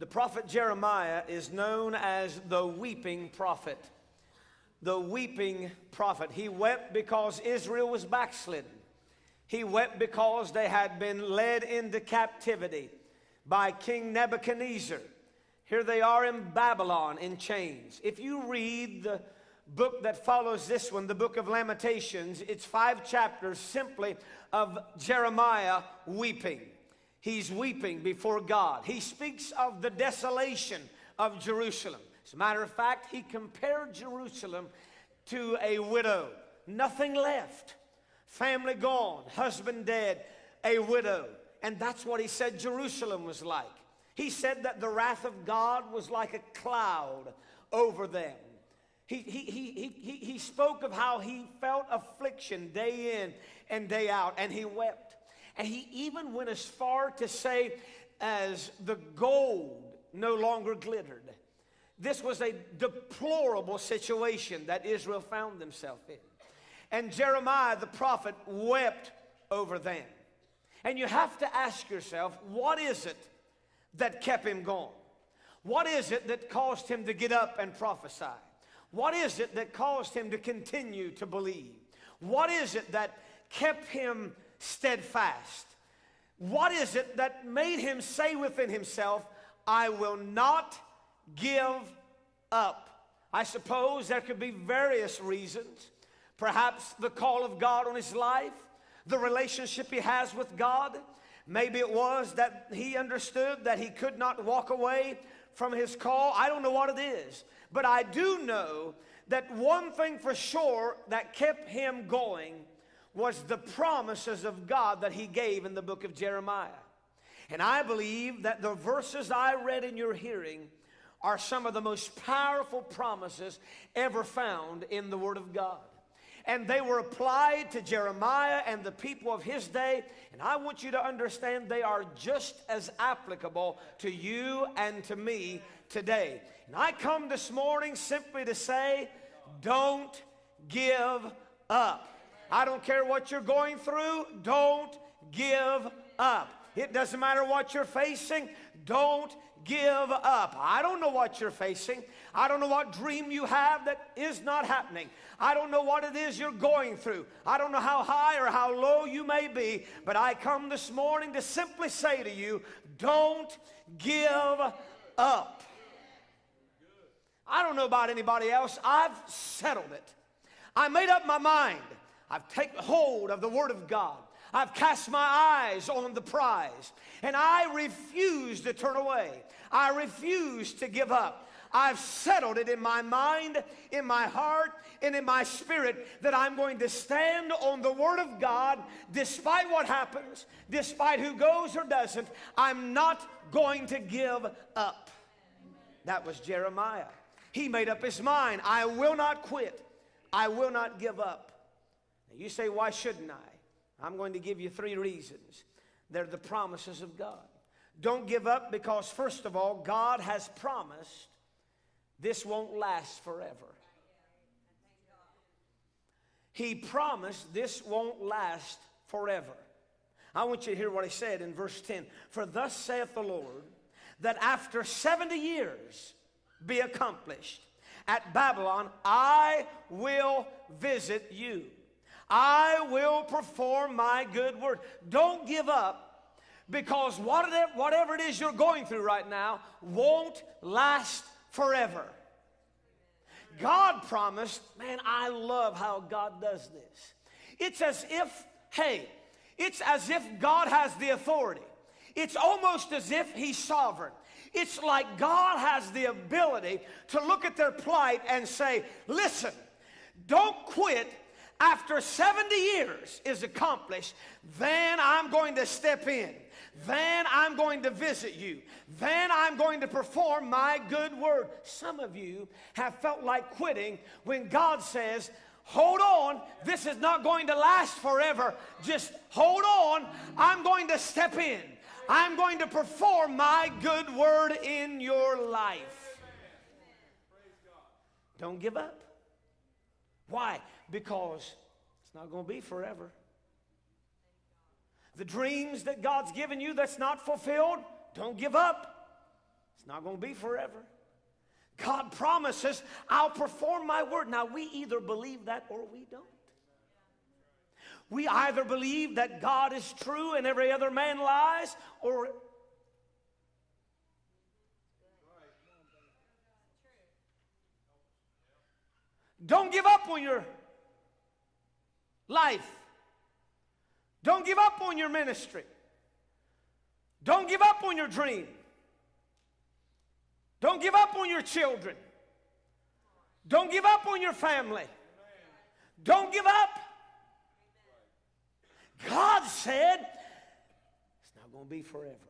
The prophet Jeremiah is known as the weeping prophet. The weeping prophet. He wept because Israel was backslidden. He wept because they had been led into captivity by King Nebuchadnezzar. Here they are in Babylon in chains. If you read the book that follows this one, the book of Lamentations, it's 5 chapters simply of Jeremiah weeping. He's weeping before God. He speaks of the desolation of Jerusalem. As a matter of fact, he compared Jerusalem to a widow. Nothing left. Family gone, husband dead, a widow. And that's what he said Jerusalem was like. He said that the wrath of God was like a cloud over them. He spoke of how he felt affliction day in and day out, and he wept. And he even went as far to say, as the gold no longer glittered. This was a deplorable situation that Israel found themselves in. And Jeremiah the prophet wept over them. And you have to ask yourself, what is it that kept him going? What is it that caused him to get up and prophesy? What is it that caused him to continue to believe? What is it that kept him steadfast? What is it that made him say within himself, I will not give up? I suppose there could be various reasons. Perhaps the call of God on his life, the relationship he has with God. Maybe it was that he understood that he could not walk away from his call. I don't know what it is. But I do know that one thing for sure that kept him going was the promises of God that he gave in the book of Jeremiah. And I believe that the verses I read in your hearing are some of the most powerful promises ever found in the Word of God. And they were applied to Jeremiah and the people of his day. And I want you to understand they are just as applicable to you and to me today. And I come this morning simply to say, don't give up. I don't care what you're going through. Don't give up. It doesn't matter what you're facing. Don't give up. I don't know what you're facing. I don't know what dream you have that is not happening. I don't know what it is you're going through. I don't know how high or how low you may be. But I come this morning to simply say to you, don't give up. I don't know about anybody else. I've settled it. I made up my mind. I've taken hold of the Word of God. I've cast my eyes on the prize. And I refuse to turn away. I refuse to give up. I've settled it in my mind, in my heart, and in my spirit that I'm going to stand on the Word of God despite what happens, despite who goes or doesn't. I'm not going to give up. That was Jeremiah. He made up his mind. I will not quit. I will not give up. Now you say, why shouldn't I? I'm going to give you 3 reasons. They're the promises of God. Don't give up because, first of all, God has promised this won't last forever. He promised this won't last forever. I want you to hear what he said in verse 10. For thus saith the Lord, that after 70 years be accomplished at Babylon, I will visit you. I will perform my good word. Don't give up, because whatever it is you're going through right now won't last forever. God promised, man, I love how God does this. It's as if God has the authority. It's almost as if he's sovereign. It's like God has the ability to look at their plight and say, listen, don't quit. After 70 years is accomplished, then I'm going to step in. Then I'm going to visit you. Then I'm going to perform my good word. Some of you have felt like quitting when God says, hold on, this is not going to last forever. Just hold on. I'm going to step in. I'm going to perform my good word in your life. Don't give up. Why? Because it's not going to be forever. The dreams that God's given you that's not fulfilled, don't give up. It's not going to be forever. God promises, I'll perform my word. Now, we either believe that or we don't. We either believe that God is true and every other man lies, or don't give up on your life. Don't give up on your ministry. Don't give up on your dream. Don't give up on your children. Don't give up on your family. Don't give up. God said it's not going to be forever.